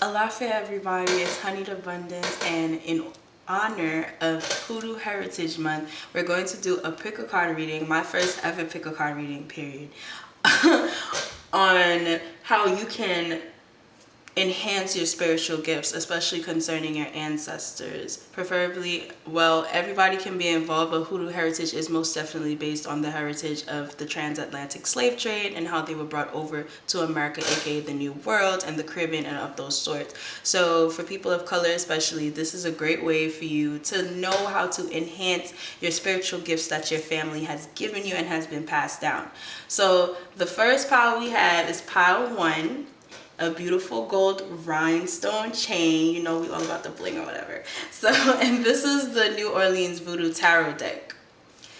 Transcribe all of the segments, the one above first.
Aloha everybody, it's HoneyedAbundance, and in honor of Hoodoo Heritage Month, we're going to do a pick a card reading, my first ever pick a card reading, period, on how you can enhance your spiritual gifts, especially concerning your ancestors. Preferably, well, everybody can be involved, but Hoodoo Heritage is most definitely based on the heritage of the transatlantic slave trade and how they were brought over to America, aka the New World, and the Caribbean, and of those sorts. So for people of color especially, this is a great way for you to know how to enhance your spiritual gifts that your family has given you and has been passed down. So the first pile we have is pile 1. A beautiful gold rhinestone chain. You know, we all about the bling or whatever. So, and this is the New Orleans Voodoo Tarot deck.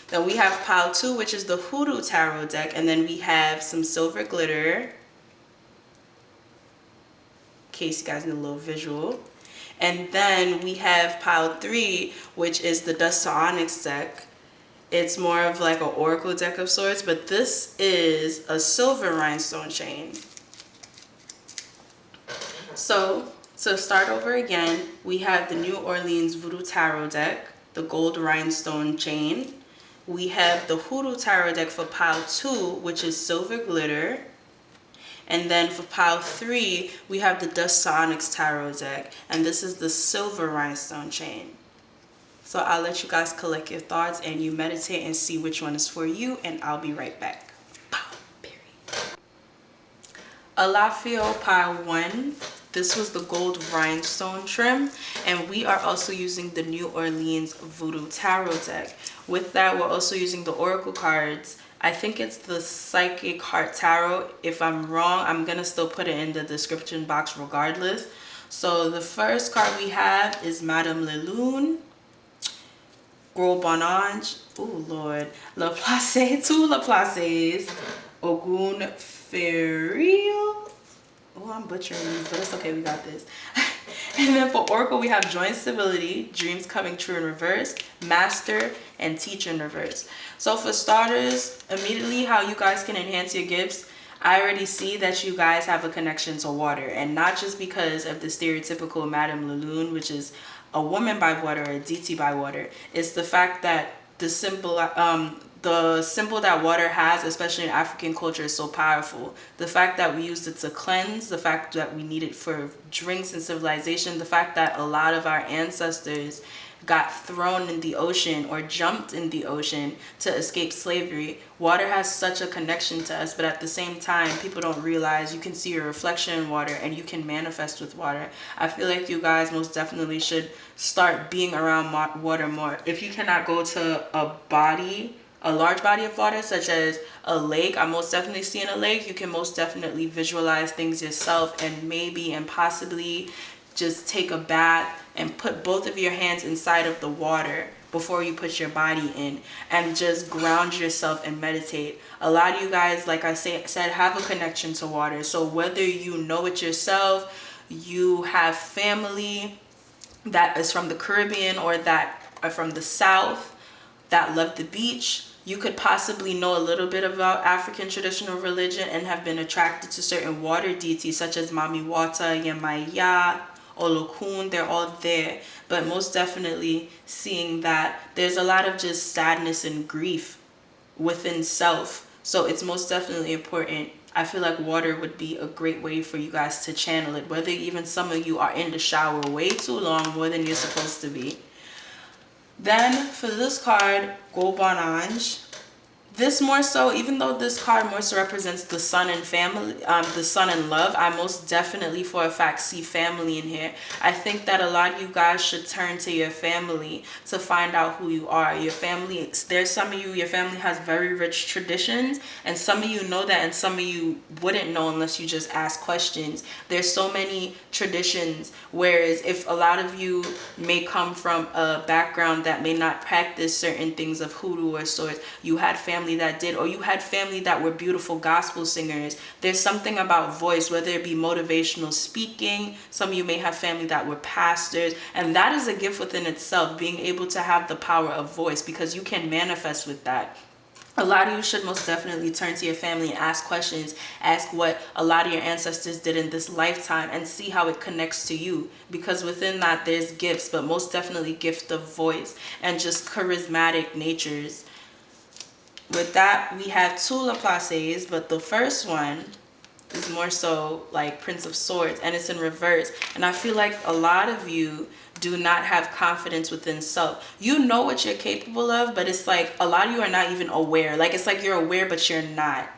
Then we have pile 2, which is the Hoodoo Tarot deck. And then we have some silver glitter, in case you guys need a little visual. And then we have pile 3, which is the Dust to Onyx deck. It's more of like an oracle deck of sorts, but this is a silver rhinestone chain. So, to start over again, we have the New Orleans Voodoo Tarot deck, the gold rhinestone chain. We have the Hoodoo Tarot deck for pile 2, which is silver glitter. And then for pile 3, we have the Dust to Onyx Tarot deck, and this is the silver rhinestone chain. So I'll let you guys collect your thoughts and you meditate and see which one is for you, and I'll be right back. Alafio pile 1. This was the gold rhinestone trim, and we are also using the New Orleans Voodoo Tarot deck. With that, we're also using the oracle cards. I think it's the Psychic Heart Tarot. If I'm wrong, I'm gonna still put it in the description box regardless. So the first card we have is Madame Leloune, Gros Bonange, oh Lord, Laplace, 2 Laplaces, Ogun Ferio. Oh, I'm butchering these, but it's okay, we got this. And then for Oracle, we have Joint Stability, Dreams Coming True in reverse, Master, and Teacher in reverse. So for starters, immediately how you guys can enhance your gifts, I already see that you guys have a connection to water, and not just because of the stereotypical Madame Leloune, which is a woman by water or a deity by water. It's the fact that the symbol that water has, especially in African culture, is so powerful. The fact that we used it to cleanse, the fact that we need it for drinks and civilization, the fact that a lot of our ancestors got thrown in the ocean or jumped in the ocean to escape slavery. Water has such a connection to us, but at the same time, people don't realize you can see your reflection in water and you can manifest with water. I feel like you guys most definitely should start being around water more. If you cannot go to a large body of water, such as a lake, I'm most definitely seeing a lake, you can most definitely visualize things yourself and maybe and possibly just take a bath and put both of your hands inside of the water before you put your body in, and just ground yourself and meditate. A lot of you guys, like I said, have a connection to water. So whether you know it yourself, you have family that is from the Caribbean or that are from the South that love the beach, you could possibly know a little bit about African traditional religion and have been attracted to certain water deities such as Mami Wata, Yemaya, Olokun. They're all there. But most definitely seeing that there's a lot of just sadness and grief within self. So it's most definitely important. I feel like water would be a great way for you guys to channel it, whether even some of you are in the shower way too long, more than you're supposed to be. Then for this card, Gros Bonange, this more so, even though this card more so represents the sun and family, the sun and love, I most definitely for a fact see family in here. I think that a lot of you guys should turn to your family to find out who you are. Your family, there's some of you, your family has very rich traditions, and some of you know that, and some of you wouldn't know unless you just ask questions. There's so many traditions, whereas if a lot of you may come from a background that may not practice certain things of hoodoo or sorts, you had family that did, or you had family that were beautiful gospel singers. There's something about voice, whether it be motivational speaking. Some of you may have family that were pastors, and that is a gift within itself, being able to have the power of voice, because you can manifest with that. A lot of you should most definitely turn to your family and ask questions. Ask what a lot of your ancestors did in this lifetime and see how it connects to you. Because within that, there's gifts, but most definitely gift of voice and just charismatic natures. With that, we have two Laplaces, but the first one is more so like Prince of Swords, and it's in reverse. And I feel like a lot of you do not have confidence within self. You know what you're capable of, but it's like a lot of you are not even aware. Like it's like you're aware, but you're not.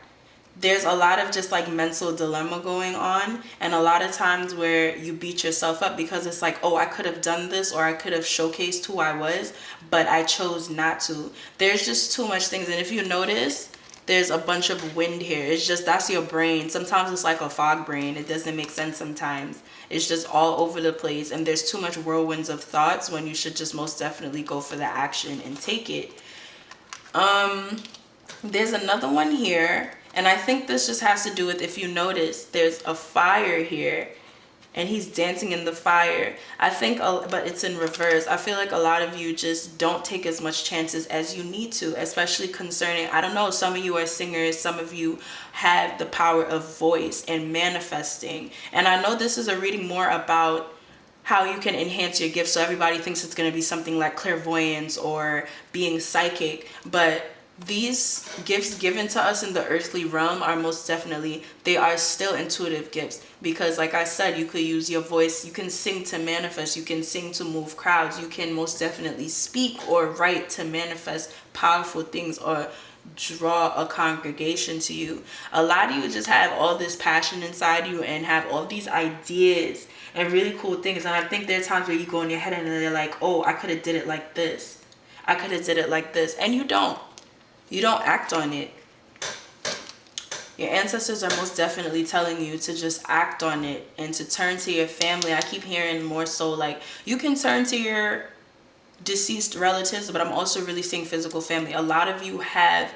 There's a lot of just like mental dilemma going on, and a lot of times where you beat yourself up because it's like, oh, I could have done this, or I could have showcased who I was, but I chose not to. There's just too much things. And if you notice, there's a bunch of wind here. It's just, that's your brain. Sometimes it's like a fog brain. It doesn't make sense sometimes. It's just all over the place, and there's too much whirlwinds of thoughts when you should just most definitely go for the action and take it. There's another one here, and I think this just has to do with, if you notice, there's a fire here, and he's dancing in the fire. I think, but it's in reverse. I feel like a lot of you just don't take as much chances as you need to, especially concerning, I don't know, some of you are singers, some of you have the power of voice and manifesting. And I know this is a reading more about how you can enhance your gifts, so everybody thinks it's going to be something like clairvoyance or being psychic, but these gifts given to us in the earthly realm are most definitely, they are still intuitive gifts, because like I said, you could use your voice, you can sing to manifest, you can sing to move crowds, you can most definitely speak or write to manifest powerful things or draw a congregation to you. A lot of you just have all this passion inside you and have all these ideas and really cool things, and I think there are times where you go in your head and they're like, oh, I could have did it like this, I could have did it like this, and you don't act on it. Your ancestors are most definitely telling you to just act on it and to turn to your family. I keep hearing more so like you can turn to your deceased relatives, but I'm also really seeing physical family. A lot of you have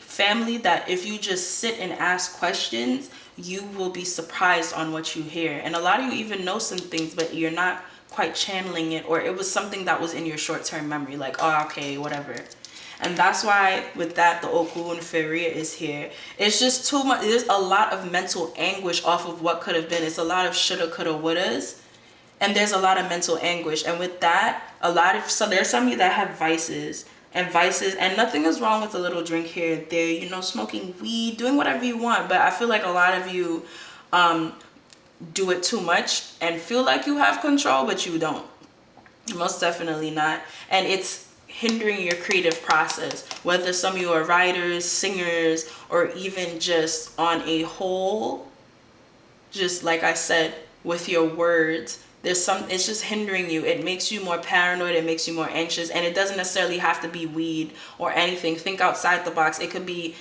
family that if you just sit and ask questions, you will be surprised on what you hear. And a lot of you even know some things, but you're not quite channeling it, or it was something that was in your short-term memory, like, oh, okay, whatever. And that's why with that, the Okun Feria is here. It's just too much. There's a lot of mental anguish off of what could have been. It's a lot of shoulda, coulda, wouldas. And there's a lot of mental anguish. And with that, so there's some of you that have vices. And nothing is wrong with a little drink here and there, you know, smoking weed, doing whatever you want. But I feel like a lot of you do it too much and feel like you have control, but you don't. Most definitely not. And it's hindering your creative process, whether some of you are writers, singers, or even just on a whole, just like I said, with your words, it's just hindering you. It makes you more paranoid, it makes you more anxious, and it doesn't necessarily have to be weed or anything. Think outside the box. It could be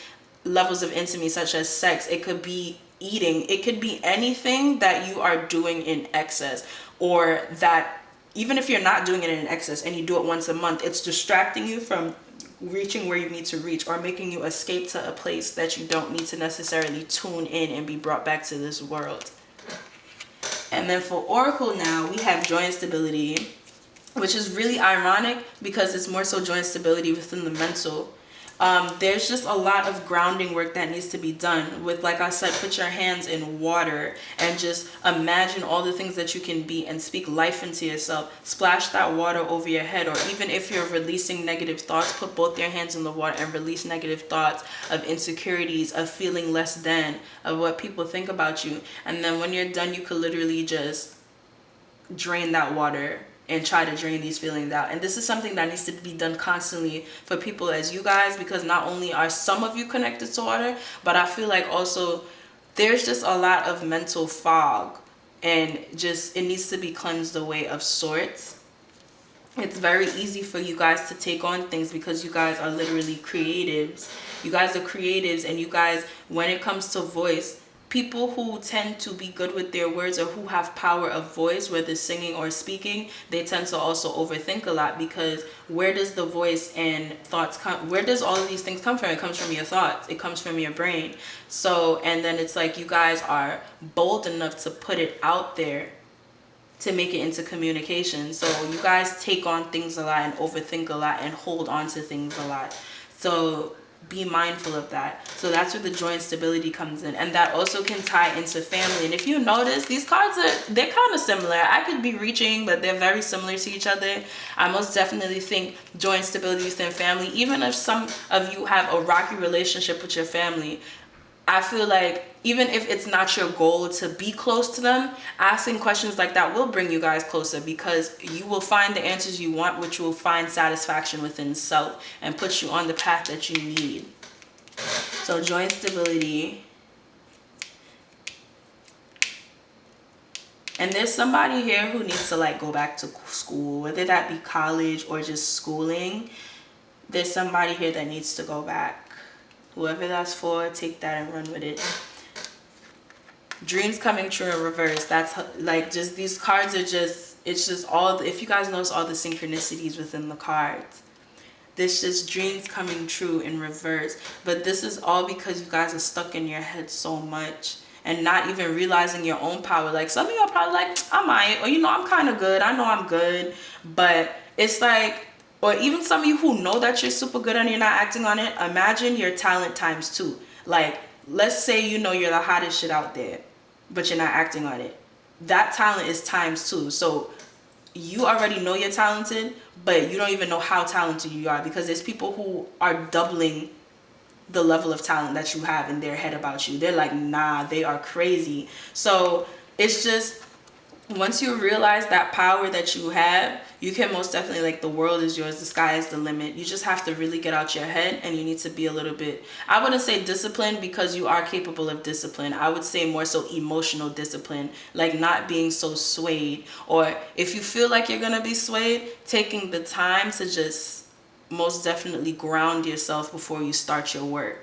levels of intimacy such as sex, it could be eating, it could be anything that you are doing in excess, or that even if you're not doing it in excess and you do it once a month, it's distracting you from reaching where you need to reach, or making you escape to a place that you don't need to necessarily tune in and be brought back to this world. And then for Oracle now, we have joy and stability, which is really ironic because it's more so joy and stability within the mental. There's just a lot of grounding work that needs to be done with, like I said, put your hands in water and just imagine all the things that you can be and speak life into yourself. Splash that water over your head, or even if you're releasing negative thoughts, put both your hands in the water and release negative thoughts of insecurities, of feeling less than, of what people think about you. And then when you're done, you could literally just drain that water and try to drain these feelings out. And this is something that needs to be done constantly for people as you guys, because not only are some of you connected to water, but I feel like also there's just a lot of mental fog, and just it needs to be cleansed away of sorts. It's very easy for you guys to take on things because you guys are literally creatives. You guys are creatives, and you guys, when it comes to voice, people who tend to be good with their words, or who have power of voice, whether singing or speaking, they tend to also overthink a lot, because where does the voice and thoughts come? Where does all of these things come from? It comes from your thoughts. It comes from your brain. So, and then it's like you guys are bold enough to put it out there to make it into communication. So you guys take on things a lot and overthink a lot and hold on to things a lot. So be mindful of that. So that's where the joy and stability comes in, and that also can tie into family. And if you notice, these cards they're kind of similar. I could be reaching, but they're very similar to each other. I most definitely think joy and stability within family. Even if some of you have a rocky relationship with your family, I feel like even if it's not your goal to be close to them, asking questions like that will bring you guys closer, because you will find the answers you want, which will find satisfaction within self and put you on the path that you need. So joy and stability. And there's somebody here who needs to like go back to school, whether that be college or just schooling. There's somebody here that needs to go back. Whoever that's for, take that and run with it. Dreams coming true in reverse. That's like, just these cards are just, it's just all, if you guys notice all the synchronicities within the cards. This just dreams coming true in reverse. But this is all because you guys are stuck in your head so much and not even realizing your own power. Like some of you are probably like, I might, or you know, I'm kind of good. I know I'm good. But it's like, or even some of you who know that you're super good and you're not acting on it, imagine your talent times 2. Like, let's say you know you're the hottest shit out there, but you're not acting on it. That talent is times 2. So you already know you're talented, but you don't even know how talented you are, because there's people who are doubling the level of talent that you have in their head about you. They're like, nah, they are crazy. So it's just, once you realize that power that you have, you can most definitely, like, the world is yours, the sky is the limit. You just have to really get out your head, and you need to be a little bit, I wouldn't say disciplined, because you are capable of discipline. I would say more so emotional discipline, like not being so swayed. Or if you feel like you're gonna be swayed, taking the time to just most definitely ground yourself before you start your work.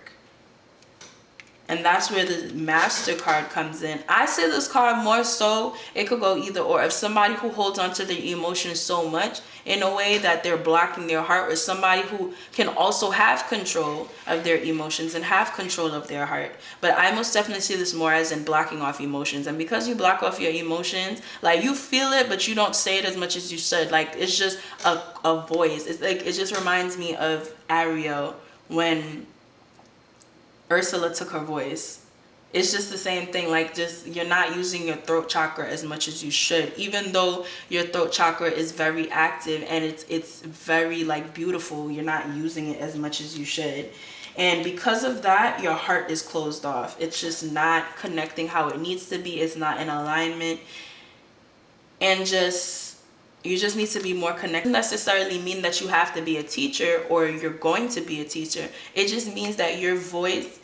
And that's where the Master card comes in. I say this card more so, it could go either or. If somebody who holds on to their emotions so much in a way that they're blocking their heart, or somebody who can also have control of their emotions and have control of their heart. But I most definitely see this more as in blocking off emotions. And because you block off your emotions, like, you feel it, but you don't say it as much as you should. Like, it's just a voice. It's like, it just reminds me of Ariel when Ursula took her voice. It's just the same thing. Like, just, you're not using your throat chakra as much as you should, even though your throat chakra is very active and it's very, like, beautiful. You're not using it as much as you should, and because of that, your heart is closed off. It's just not connecting how it needs to be. It's not in alignment, and just, you just need to be more connected. It doesn't necessarily mean that you have to be a teacher or you're going to be a teacher. It just means that your voice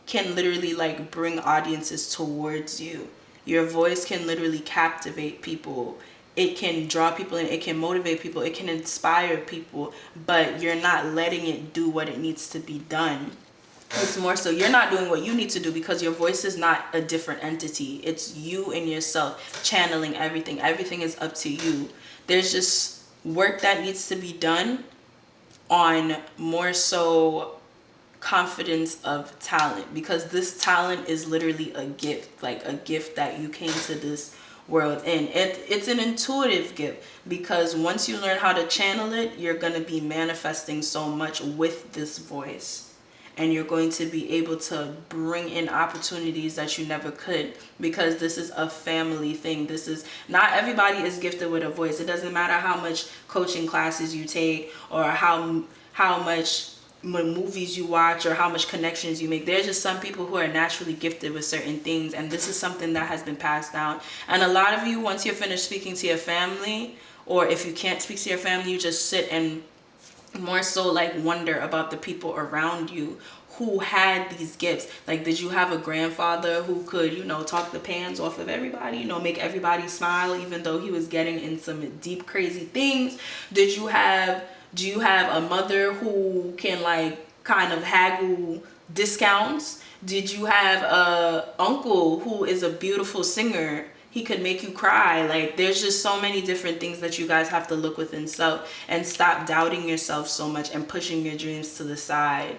can literally, like, bring audiences towards you. Your voice can literally captivate people. It can draw people in. It can motivate people. It can inspire people. But you're not letting it do what it needs to be done. It's more so you're not doing what you need to do, because your voice is not a different entity. It's you and yourself channeling everything. Everything is up to you. There's just work that needs to be done on more so confidence of talent, because this talent is literally a gift, like a gift that you came to this world in. It's an intuitive gift, because once you learn how to channel it, you're going to be manifesting so much with this voice, and you're going to be able to bring in opportunities that you never could, because this is a family thing. This is, not everybody is gifted with a voice. It doesn't matter how much coaching classes you take, or how much movies you watch, or how much connections you make. There's just some people who are naturally gifted with certain things, and this is something that has been passed down. And a lot of you, once you're finished speaking to your family, or if you can't speak to your family, you just sit and more so, like, wonder about the people around you who had these gifts. Like, did you have a grandfather who could, you know, talk the pans off of everybody, you know, make everybody smile even though he was getting in some deep crazy things? Do you have a mother who can, like, kind of haggle discounts? Did you have a uncle who is a beautiful singer? He could make you cry. Like, there's just so many different things that you guys have to look within self, and stop doubting yourself so much and pushing your dreams to the side.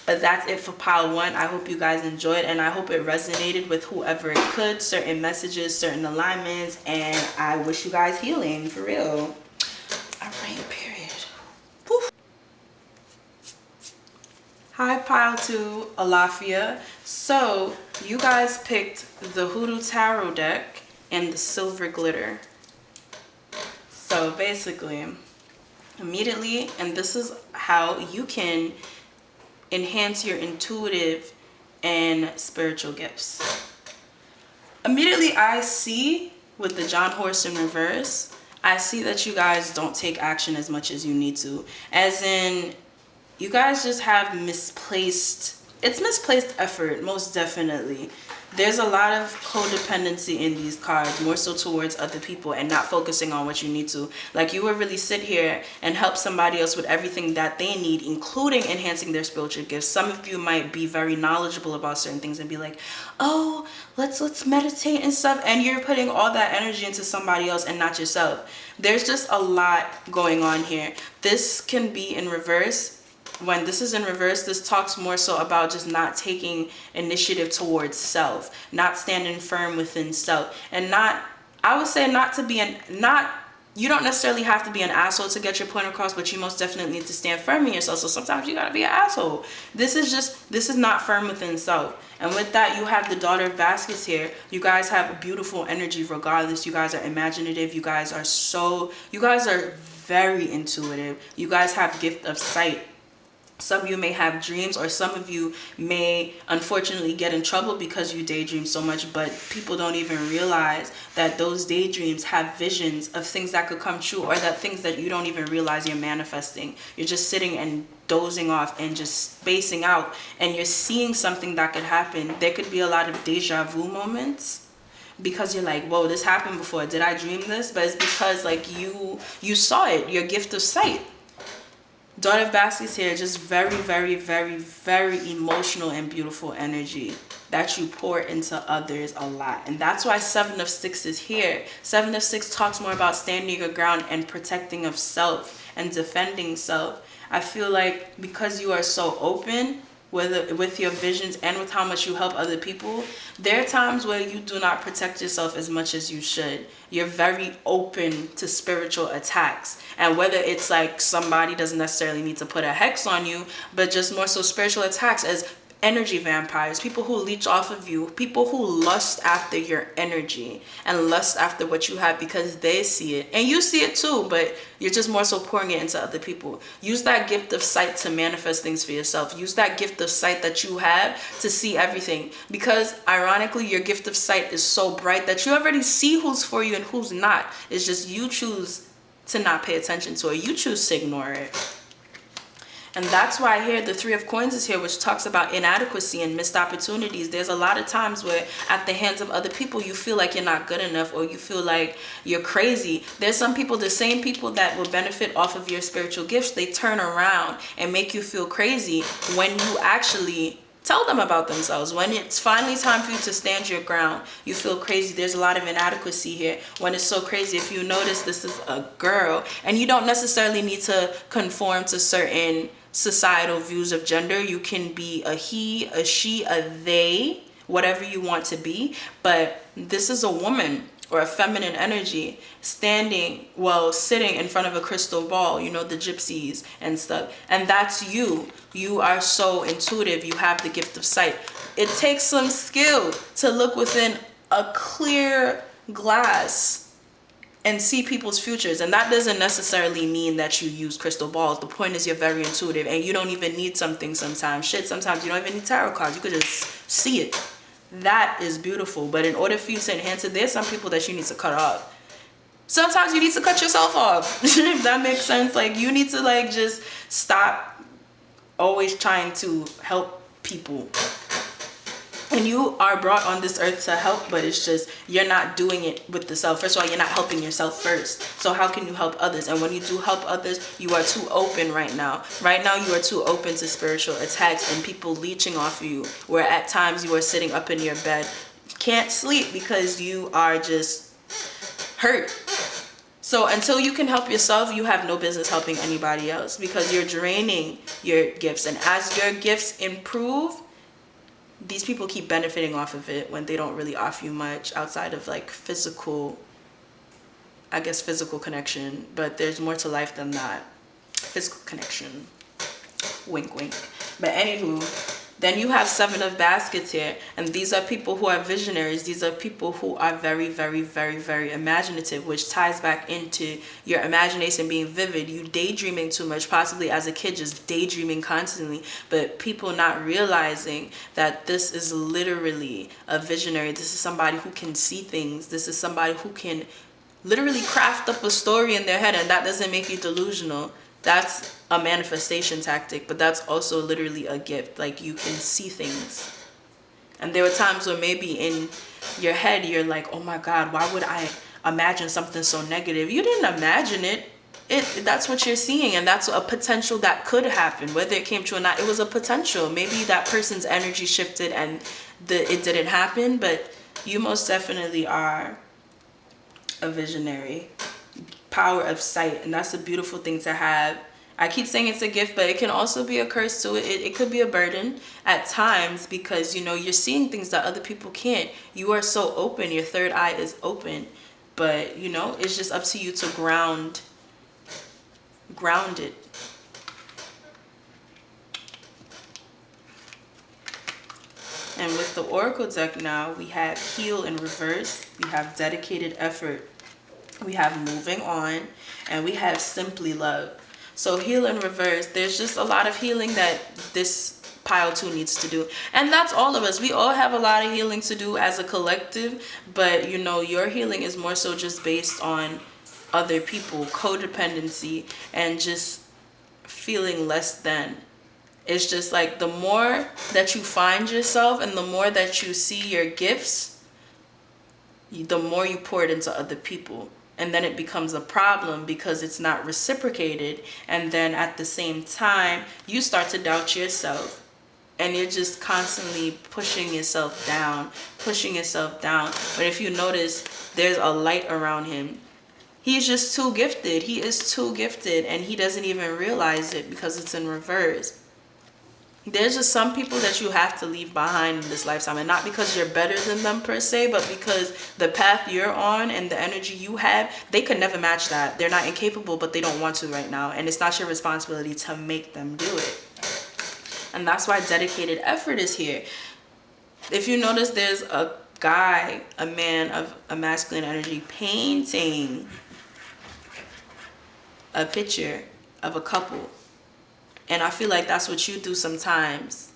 But that's it for pile 1. I hope you guys enjoyed, and I hope it resonated with whoever it could. Certain messages, certain alignments, and I wish you guys healing, for real. All right, period. Whew. Hi, pile 2, Alafia. So, you guys picked the Hoodoo Tarot deck and the Silver Glitter. So, basically, immediately, and this is how you can enhance your intuitive and spiritual gifts. Immediately, I see with the John Horse in reverse, I see that you guys don't take action as much as you need to. As in, you guys just have misplaced effort, most definitely. There's a lot of codependency in these cards, more so towards other people and not focusing on what you need to. Like, you would really sit here and help somebody else with everything that they need, including enhancing their spiritual gifts. Some of you might be very knowledgeable about certain things and be like, oh, let's meditate and stuff, and you're putting all that energy into somebody else and not yourself. There's just a lot going on here. This can be in reverse. When this is in reverse, this talks more so about just not taking initiative towards self, not standing firm within self, and not, I would say, not to be you don't necessarily have to be an asshole to get your point across, but you most definitely need to stand firm in yourself. So sometimes you gotta be an asshole. This is not firm within self. And with that, you have the Daughter of Baskets here. You guys have a beautiful energy regardless. You guys are imaginative. You guys are very intuitive. You guys have gift of sight. Some of you may have dreams, or some of you may unfortunately get in trouble because you daydream so much, but people don't even realize that those daydreams have visions of things that could come true, or that things that you don't even realize you're manifesting. You're just sitting and dozing off and just spacing out, and you're seeing something that could happen. There could be a lot of deja vu moments because you're like, whoa, this happened before. Did I dream this? But it's because like you saw it, your gift of sight. Daughter of Baskets here, just very, very, very, very emotional and beautiful energy that you pour into others a lot. And that's why 7 of 6 is here. 7 of 6 talks more about standing your ground and protecting of self and defending self. I feel like because you are so open with your visions and with how much you help other people, there are times where you do not protect yourself as much as you should. You're very open to spiritual attacks, and whether it's like somebody doesn't necessarily need to put a hex on you, but just more so spiritual attacks as energy vampires, people who leech off of you, people who lust after your energy and lust after what you have because they see it and you see it too, but you're just more so pouring it into other people. Use that gift of sight to manifest things for yourself. Use that gift of sight that you have to see everything, because ironically your gift of sight is so bright that you already see who's for you and who's not. It's just you choose to not pay attention to it. You choose to ignore it. And that's why here the 3 of Coins is here, which talks about inadequacy and missed opportunities. There's a lot of times where at the hands of other people, you feel like you're not good enough, or you feel like you're crazy. There's some people, the same people that will benefit off of your spiritual gifts, they turn around and make you feel crazy when you actually tell them about themselves. When it's finally time for you to stand your ground, you feel crazy. There's a lot of inadequacy here. When it's so crazy, if you notice, this is a girl, and you don't necessarily need to conform to certain societal views of gender. You can be a he, a she, a they, whatever you want to be. But this is a woman or a feminine energy sitting in front of a crystal ball, you know, the gypsies and stuff. And that's you. You are so intuitive. You have the gift of sight. It takes some skill to look within a clear glass and see people's futures. And that doesn't necessarily mean that you use crystal balls. The point is you're very intuitive, and you don't even need something sometimes. Sometimes you don't even need tarot cards. You could just see it. That is beautiful. But in order for you to enhance it, there's some people that you need to cut off. Sometimes you need to cut yourself off. If that makes sense. Like, you need to like just stop always trying to help people. And you are brought on this earth to help, but it's just you're not doing it with the self. First of all, you're not helping yourself first. So how can you help others? And when you do help others, you are too open right now. Right now, you are too open to spiritual attacks and people leeching off of you, where at times you are sitting up in your bed, can't sleep because you are just hurt. So until you can help yourself, you have no business helping anybody else, because you're draining your gifts. And as your gifts improve, these people keep benefiting off of it when they don't really offer you much outside of like physical connection. But there's more to life than that. Physical connection. Wink, wink. But anywho, then you have Seven of Baskets here, and these are people who are visionaries. These are people who are very, very, very, very imaginative, which ties back into your imagination being vivid. You daydreaming too much, possibly as a kid, just daydreaming constantly, but people not realizing that this is literally a visionary. This is somebody who can see things. This is somebody who can literally craft up a story in their head, and that doesn't make you delusional. That's a manifestation tactic, but that's also literally a gift. Like, you can see things. And there were times where maybe in your head you're like, oh my God, why would I imagine something so negative? You didn't imagine it. That's what you're seeing, and that's a potential that could happen. Whether it came true or not, it was a potential. Maybe that person's energy shifted and it didn't happen, but you most definitely are a visionary. Power of sight, and that's a beautiful thing to have. I keep saying it's a gift, but it can also be a curse too. It could be a burden at times, because you know, you're seeing things that other people can't. You are so open, your third eye is open, but you know, it's just up to you to ground it. And with the Oracle deck now, we have Heal in reverse, we have Dedicated Effort, we have Moving On, and we have Simply Love. So Heal in reverse, there's just a lot of healing that this pile 2 needs to do. And that's all of us. We all have a lot of healing to do as a collective, but you know, your healing is more so just based on other people, codependency, and just feeling less than. It's just like, the more that you find yourself and the more that you see your gifts, the more you pour it into other people. And then it becomes a problem because it's not reciprocated. And then at the same time, you start to doubt yourself. And you're just constantly pushing yourself down. But if you notice, there's a light around him. He's just too gifted. He is too gifted, and he doesn't even realize it because it's in reverse. There's just some people that you have to leave behind in this lifetime, and not because you're better than them per se, but because the path you're on and the energy you have, they could never match that. They're not incapable, but they don't want to right now, and it's not your responsibility to make them do it. And that's why Dedicated Effort is here. If you notice, there's a guy, a man of a masculine energy, painting a picture of a couple. And I feel like that's what you do sometimes.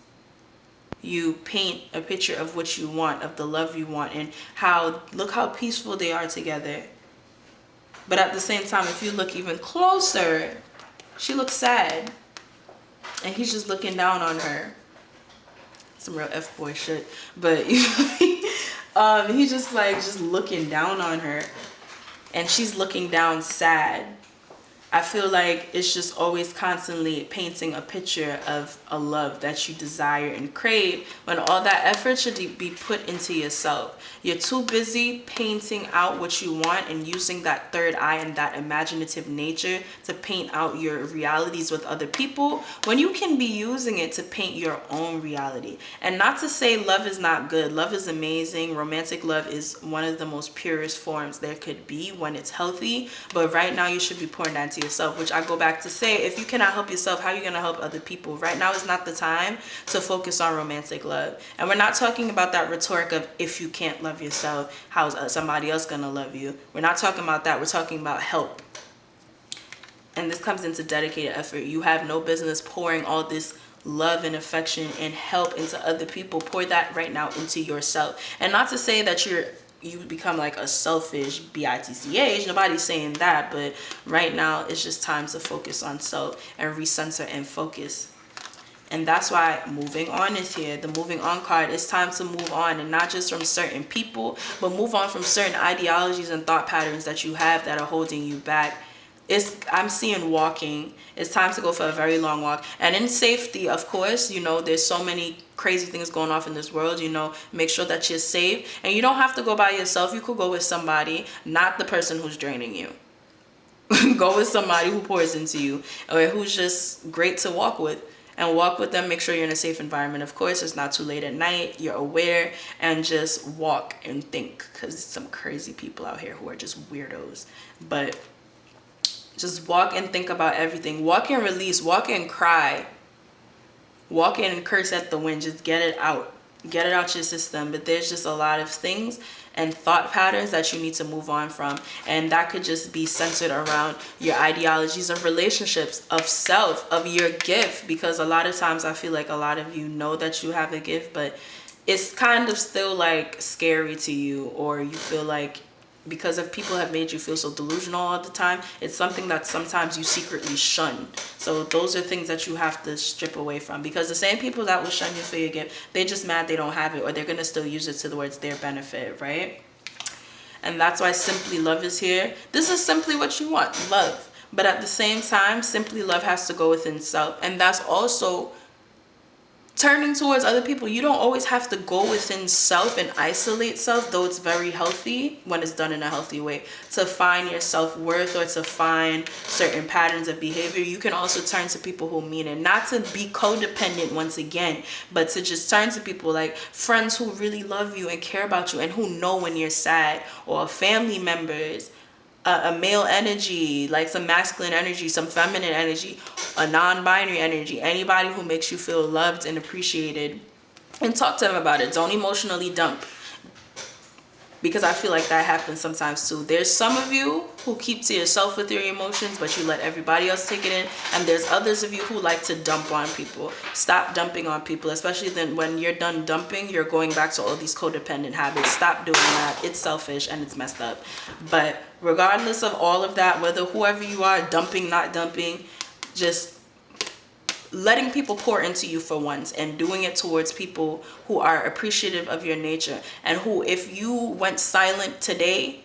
You paint a picture of what you want, of the love you want, and look how peaceful they are together. But at the same time, if you look even closer, she looks sad. And he's just looking down on her. Some real F-boy shit. But he's just looking down on her. And she's looking down sad. I feel like it's just always constantly painting a picture of a love that you desire and crave, when all that effort should be put into yourself. You're too busy painting out what you want and using that third eye and that imaginative nature to paint out your realities with other people, when you can be using it to paint your own reality. And not to say love is not good. Love is amazing. Romantic love is one of the most purest forms there could be when it's healthy. But right now you should be pouring that into yourself, which I go back to say, if you cannot help yourself, how are you going to help other people? Right now is not the time to focus on romantic love. And we're not talking about that rhetoric of, if you can't love yourself, how's somebody else going to love you? We're not talking about that. We're talking about help. And this comes into dedicated effort. You have no business pouring all this love and affection and help into other people. Pour that right now into yourself. And not to say that you become like a selfish bitch. Nobody's saying that, but right now it's just time to focus on self and recenter and focus. And that's why moving on is here. The moving on card, it's time to move on, and not just from certain people, but move on from certain ideologies and thought patterns that you have that are holding you back. I'm seeing walking. It's time to go for a very long walk. And in safety, of course, you know, there's so many crazy things going off in this world, you know, make sure that you're safe. And you don't have to go by yourself. You could go with somebody, not the person who's draining you. Go with somebody who pours into you, or who's just great to walk with. And walk with them. Make sure you're in a safe environment. Of course, it's not too late at night. You're aware, and just walk and think, because there's some crazy people out here who are just weirdos. But just walk and think about everything. Walk and release. Walk and cry. walk in and curse at the wind. Just get it out. Get it out your system. But there's just a lot of things and thought patterns that you need to move on from, and that could just be centered around your ideologies of relationships, of self, of your gift. Because a lot of times I feel like a lot of you know that you have a gift, but it's kind of still like scary to you, or you feel like because if people have made you feel so delusional all the time, it's something that sometimes you secretly shun. So those are things that you have to strip away from, because the same people that will shun you for your gift, they're just mad they don't have it, or they're going to still use it towards their benefit, right? And that's why Simply Love is here. This is simply what you want, love. But at the same time, Simply Love has to go within self. And that's also turning towards other people. You don't always have to go within self and isolate self, though it's very healthy when it's done in a healthy way, to find your self-worth or to find certain patterns of behavior. You can also turn to people who mean it, not to be codependent once again, but to just turn to people like friends who really love you and care about you and who know when you're sad, or family members, a male energy, like some masculine energy, some feminine energy, a non-binary energy, anybody who makes you feel loved and appreciated, and talk to them about it. Don't emotionally dump, because I feel like that happens sometimes too. There's some of you who keep to yourself with your emotions, but you let everybody else take it in, and there's others of you who like to dump on people. Stop dumping on people, especially then when you're done dumping, you're going back to all these codependent habits. Stop doing that. It's selfish and it's messed up. But regardless of all of that, whether whoever you are, dumping, not dumping, just letting people pour into you for once, and doing it towards people who are appreciative of your nature, and who, if you went silent today,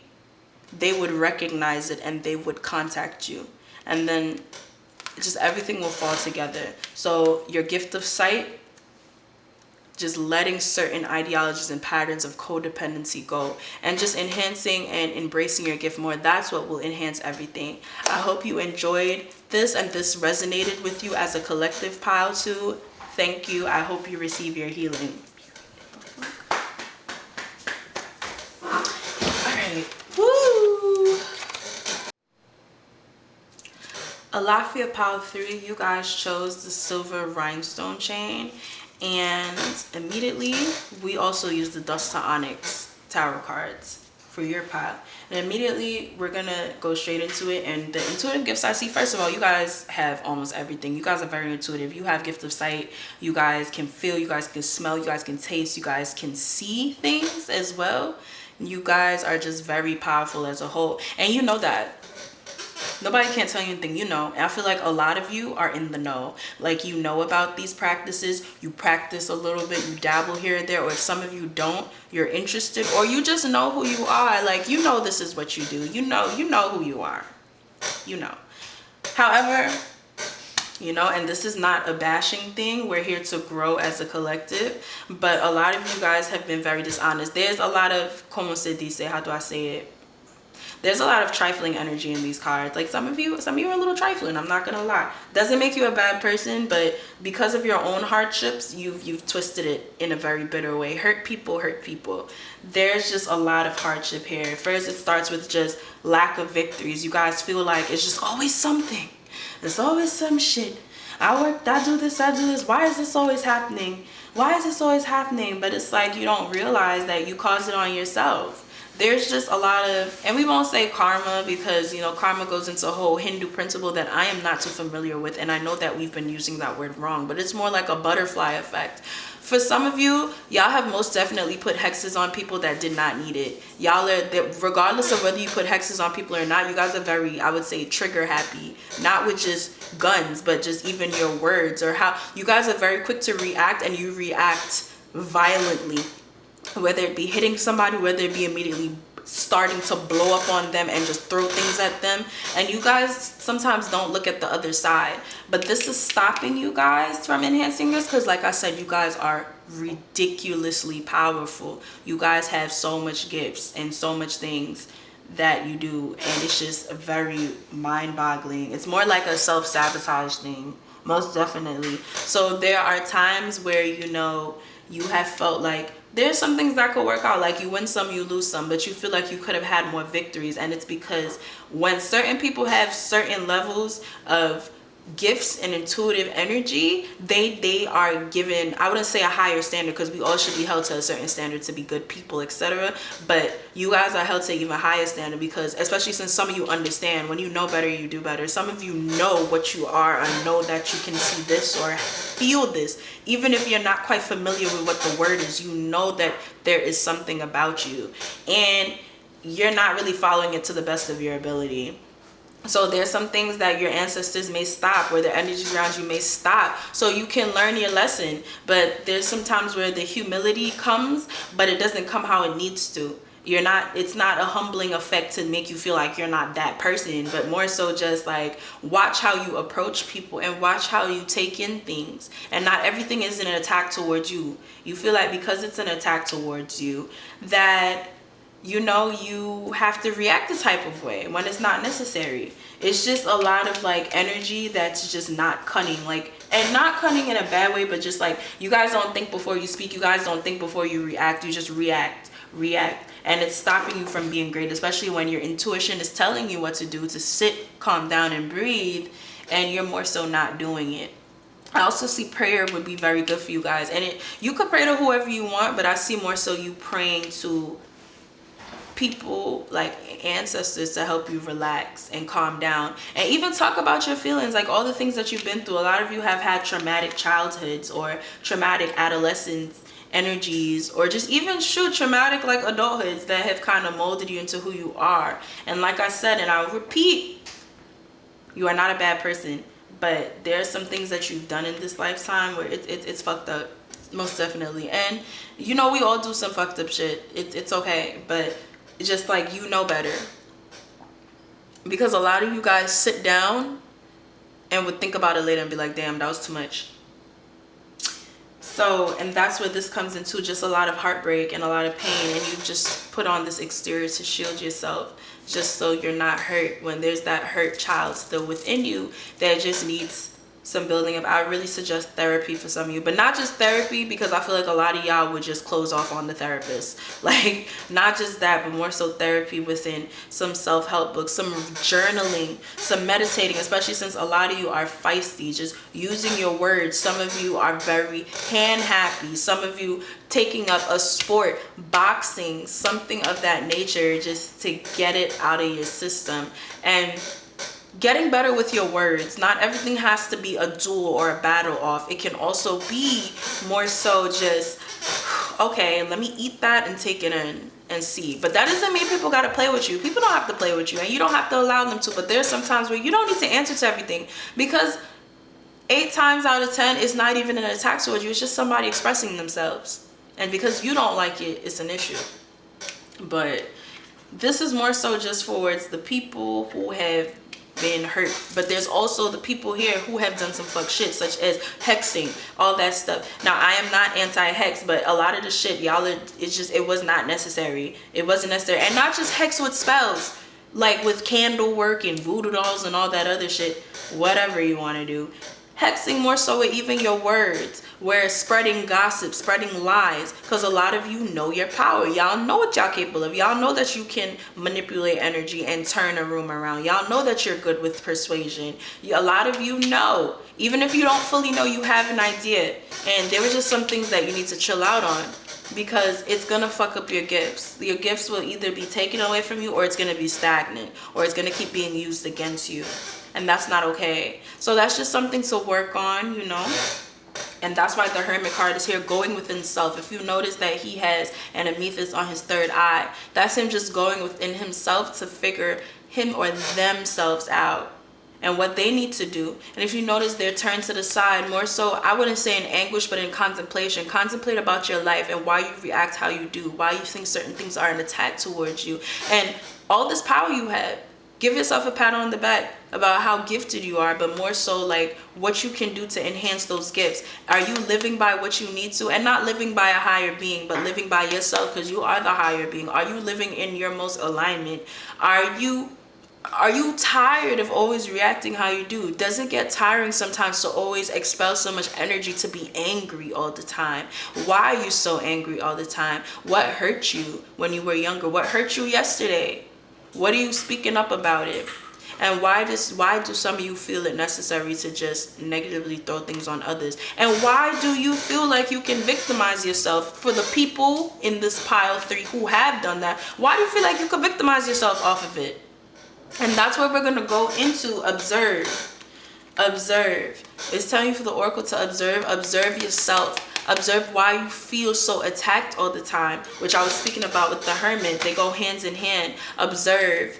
they would recognize it and they would contact you, and then just everything will fall together. So your gift of sight, just letting certain ideologies and patterns of codependency go, and just enhancing and embracing your gift more. That's what will enhance everything. I hope you enjoyed this and this resonated with you as a collective pile too. Thank you. I hope you receive your healing. All right. Woo! Alafia pile 3, you guys chose the silver rhinestone chain. And immediately we also use the dust to onyx tarot cards for your pile. And immediately we're gonna go straight into it. And the intuitive gifts I see, first of all, you guys have almost everything. You guys are very intuitive. You have gift of sight. You guys can feel, you guys can smell, you guys can taste, you guys can see things as well. You guys are just very powerful as a whole, and you know that. Nobody can't tell you anything, you know. And I feel like a lot of you are in the know. Like, you know about these practices. You practice a little bit. You dabble here and there. Or if some of you don't, you're interested. Or you just know who you are. Like, you know this is what you do. You know who you are. You know. However, you know, and this is not a bashing thing. We're here to grow as a collective. But a lot of you guys have been very dishonest. There's a lot of, como se dice, how do I say it? There's a lot of trifling energy in these cards. Like, some of you are a little trifling, I'm not gonna lie. Doesn't make you a bad person, but because of your own hardships, you've twisted it in a very bitter way. Hurt people. There's just a lot of hardship here. First, it starts with just lack of victories. You guys feel like it's just always something. There's always some shit. I do this. Why is this always happening? But it's like you don't realize that you caused it on yourself. There's just a lot of, and we won't say karma, because, you know, karma goes into a whole Hindu principle that I am not too familiar with, and I know that we've been using that word wrong, but it's more like a butterfly effect. For some of you, y'all have most definitely put hexes on people that did not need it. Y'all are, regardless of whether you put hexes on people or not, you guys are very, I would say, trigger happy. Not with just guns, but just even your words, or how you guys are very quick to react, and you react violently. Whether it be hitting somebody, whether it be immediately starting to blow up on them and just throw things at them. And you guys sometimes don't look at the other side. But this is stopping you guys from enhancing this, because like I said, you guys are ridiculously powerful. You guys have so much gifts and so much things that you do, and it's just very mind-boggling. It's more like a self-sabotage thing, most definitely. So there are times where, you know, you have felt like there's some things that could work out, like you win some, you lose some, but you feel like you could have had more victories. And it's because when certain people have certain levels of gifts and intuitive energy, they are given, I wouldn't say a higher standard, because we all should be held to a certain standard to be good people, etc. But you guys are held to an even higher standard, because especially since some of you understand, when you know better, you do better. Some of you know what you are, and know that you can see this or feel this, even if you're not quite familiar with what the word is. You know that there is something about you, and you're not really following it to the best of your ability. So there's some things that your ancestors may stop, or the energies around you may stop, so you can learn your lesson. But there's some times where the humility comes, but it doesn't come how it needs to. It's not a humbling effect to make you feel like you're not that person, but more so just like, watch how you approach people and watch how you take in things. And not everything is an attack towards you. You feel like because it's an attack towards you, that you have to react the type of way when it's not necessary. It's just a lot of like energy that's just not cunning, like, and not cunning in a bad way, but just like, you guys don't think before you speak, you guys don't think before you react, you just react, and it's stopping you from being great, especially when your intuition is telling you what to do, to sit, calm down, and breathe, and you're more so not doing it. I also see prayer would be very good for you guys, and you could pray to whoever you want, but I see more so you praying to people like ancestors to help you relax and calm down, and even talk about your feelings, like all the things that you've been through. A lot of you have had traumatic childhoods or traumatic adolescence energies, or just even traumatic like adulthoods that have kind of molded you into who you are. And like I said, and I'll repeat, you are not a bad person, but there are some things that you've done in this lifetime where it's fucked up, most definitely. And we all do some fucked up shit. It's okay, but it's just like, better, because a lot of you guys sit down and would think about it later and be like, damn, that was too much. So, and that's where this comes into, just a lot of heartbreak and a lot of pain, and you just put on this exterior to shield yourself, just so you're not hurt when there's that hurt child still within you that just needs some building up. I really suggest therapy for some of you, but not just therapy, because I feel like a lot of y'all would just close off on the therapist. Like, not just that, but more so therapy within some self-help books, some journaling, some meditating, especially since a lot of you are feisty, just using your words. Some of you are very hand happy, some of you taking up a sport, boxing, something of that nature, just to get it out of your system. And getting better with your words. Not everything has to be a duel or a battle off. It can also be more so just, okay, let me eat that and take it in and see. But that doesn't mean people got to play with you. People don't have to play with you, and you don't have to allow them to. But there's some times where you don't need to answer to everything, because 8 times out of 10, it's not even an attack towards you. It's just somebody expressing themselves. And because you don't like it, it's an issue. But this is more so just towards the people who have been hurt. But there's also the people here who have done some fuck shit, such as hexing, all that stuff. Now, I am not anti-hex, but a lot of the shit, y'all, it was not necessary. It wasn't necessary. And not just hex with spells, like with candle work and voodoo dolls and all that other shit. Whatever you want to do. Hexing more so with even your words, where spreading gossip, spreading lies, because a lot of you know your power. Y'all know what y'all capable of. Y'all know that you can manipulate energy and turn a room around. Y'all know that you're good with persuasion. A lot of you know, even if you don't fully know, you have an idea. And there were just some things that you need to chill out on, because it's gonna fuck up your gifts. Your gifts will either be taken away from you, or it's gonna be stagnant, or it's gonna keep being used against you. And that's not okay. So that's just something to work on, And that's why the Hermit card is here, going within self. If you notice that he has an amethyst on his third eye, that's him just going within himself to figure him or themselves out and what they need to do. And if you notice, they're turned to the side, more so, I wouldn't say in anguish, but in contemplation. Contemplate about your life and why you react how you do, why you think certain things are an attack towards you, and all this power you have. Give yourself a pat on the back about how gifted you are, but more so like what you can do to enhance those gifts. Are you living by what you need to, and not living by a higher being, but living by yourself, because you are the higher being? Are you living in your most alignment? Are you tired of always reacting how you do? Does it get tiring sometimes to always expel so much energy, to be angry all the time? Why are you so angry all the time? What hurt you when you were younger? What hurt you yesterday? What are you speaking up about it? And why do some of you feel it necessary to just negatively throw things on others? And why do you feel like you can victimize yourself? For the people in this pile 3 who have done that, why do you feel like you can victimize yourself off of it? And that's what we're going to go into. Observe. It's telling you for the oracle to observe yourself. Observe why you feel so attacked all the time, which I was speaking about with the hermit. They go hands in hand. Observe.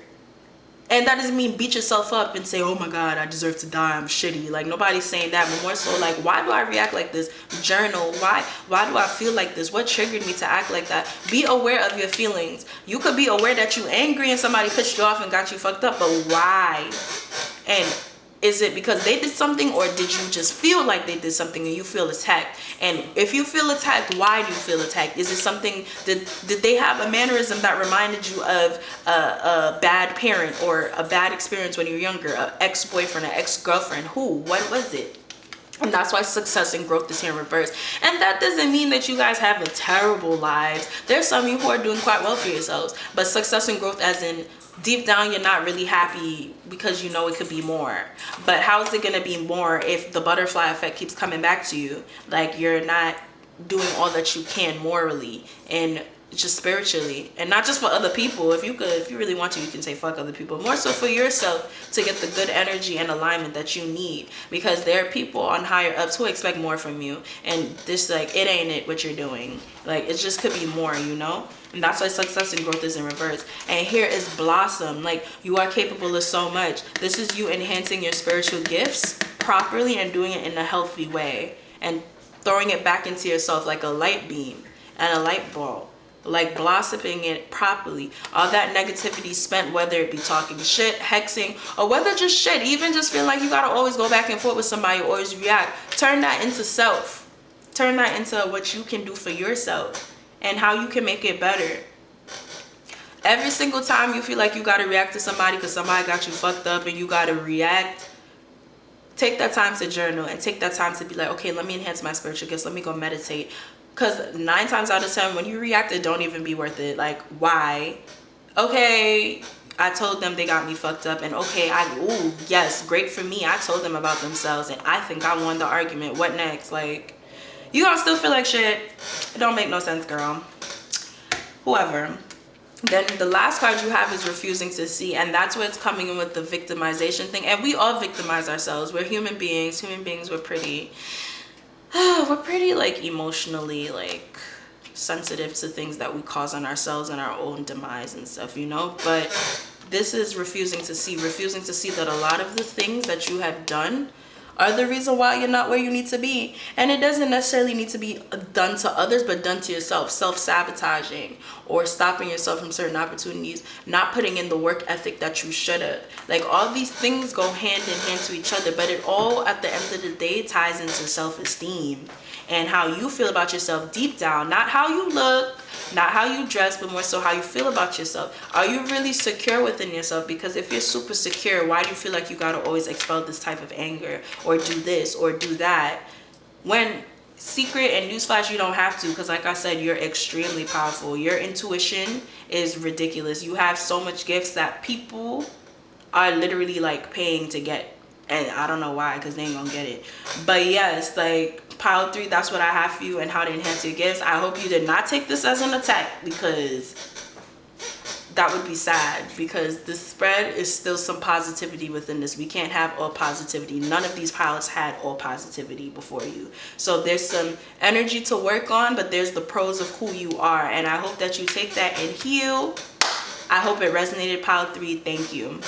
And that doesn't mean beat yourself up and say, oh my God, I deserve to die, I'm shitty. Like, nobody's saying that, but more so like, why do I react like this? Journal. Why do I feel like this? What triggered me to act like that? Be aware of your feelings. You could be aware that you're angry and somebody pissed you off and got you fucked up, but why? And is it because they did something, or did you just feel like they did something and you feel attacked? And if you feel attacked, why do you feel attacked? Is it something, did they have a mannerism that reminded you of a bad parent or a bad experience when you were younger, an ex-boyfriend, an ex-girlfriend? What was it? And that's why success and growth is here in reverse. And that doesn't mean that you guys have a terrible lives. There's some of you who are doing quite well for yourselves, but success and growth as in deep down you're not really happy because you know it could be more. But how is it going to be more if the butterfly effect keeps coming back to you? Like, you're not doing all that you can morally and just spiritually, and not just for other people. If you really want to, you can say fuck other people. More so for yourself, to get the good energy and alignment that you need, because there are people on higher ups who expect more from you, and this, like, it ain't it what you're doing. Like, it just could be more, you know. And that's why success and growth is in reverse. And here is blossom. Like, you are capable of so much. This is you enhancing your spiritual gifts properly and doing it in a healthy way, and throwing it back into yourself like a light beam and a light bulb. Like, blossoming it properly. All that negativity spent, whether it be talking shit, hexing, or whether just shit, even just feeling like you gotta always go back and forth with somebody, or always react. Turn that into self. Turn that into what you can do for yourself and how you can make it better. Every single time you feel like you gotta react to somebody because somebody got you fucked up and you gotta react, take that time to journal and take that time to be like, okay, let me enhance my spiritual gifts. Let me go meditate. Because 9 times out of 10, when you react, it don't even be worth it. Like, why? Okay, I told them they got me fucked up. And okay, ooh, yes, great for me. I told them about themselves. And I think I won the argument. What next? Like, you gonna still feel like shit. It don't make no sense, girl. Whoever. Then the last card you have is refusing to see. And that's where it's coming in with the victimization thing. And we all victimize ourselves. We're human beings. Human beings, we're pretty like emotionally like sensitive to things that we cause on ourselves and our own demise and stuff, you know. But this is refusing to see that a lot of the things that you have done are the reason why you're not where you need to be. And it doesn't necessarily need to be done to others, but done to yourself. Self-sabotaging, or stopping yourself from certain opportunities, not putting in the work ethic that you should have. Like, all these things go hand in hand to each other, but it all at the end of the day ties into self-esteem and how you feel about yourself deep down. Not how you look, not how you dress, but more so how you feel about yourself. Are you really secure within yourself? Because if you're super secure, why do you feel like you gotta always expel this type of anger, or do this or do that? When secret and newsflash, you don't have to, because like I said, you're extremely powerful. Your intuition is ridiculous. You have so much gifts that people are literally like paying to get, and I don't know why, because they ain't gonna get it. But yes, like, pile 3, that's what I have for you and how to enhance your gifts. I hope you did not take this as an attack, because that would be sad, because the spread is still some positivity within this. We can't have all positivity. None of these piles had all positivity before you. So there's some energy to work on, but there's the pros of who you are. And I hope that you take that and heal. I hope it resonated, pile 3. Thank you.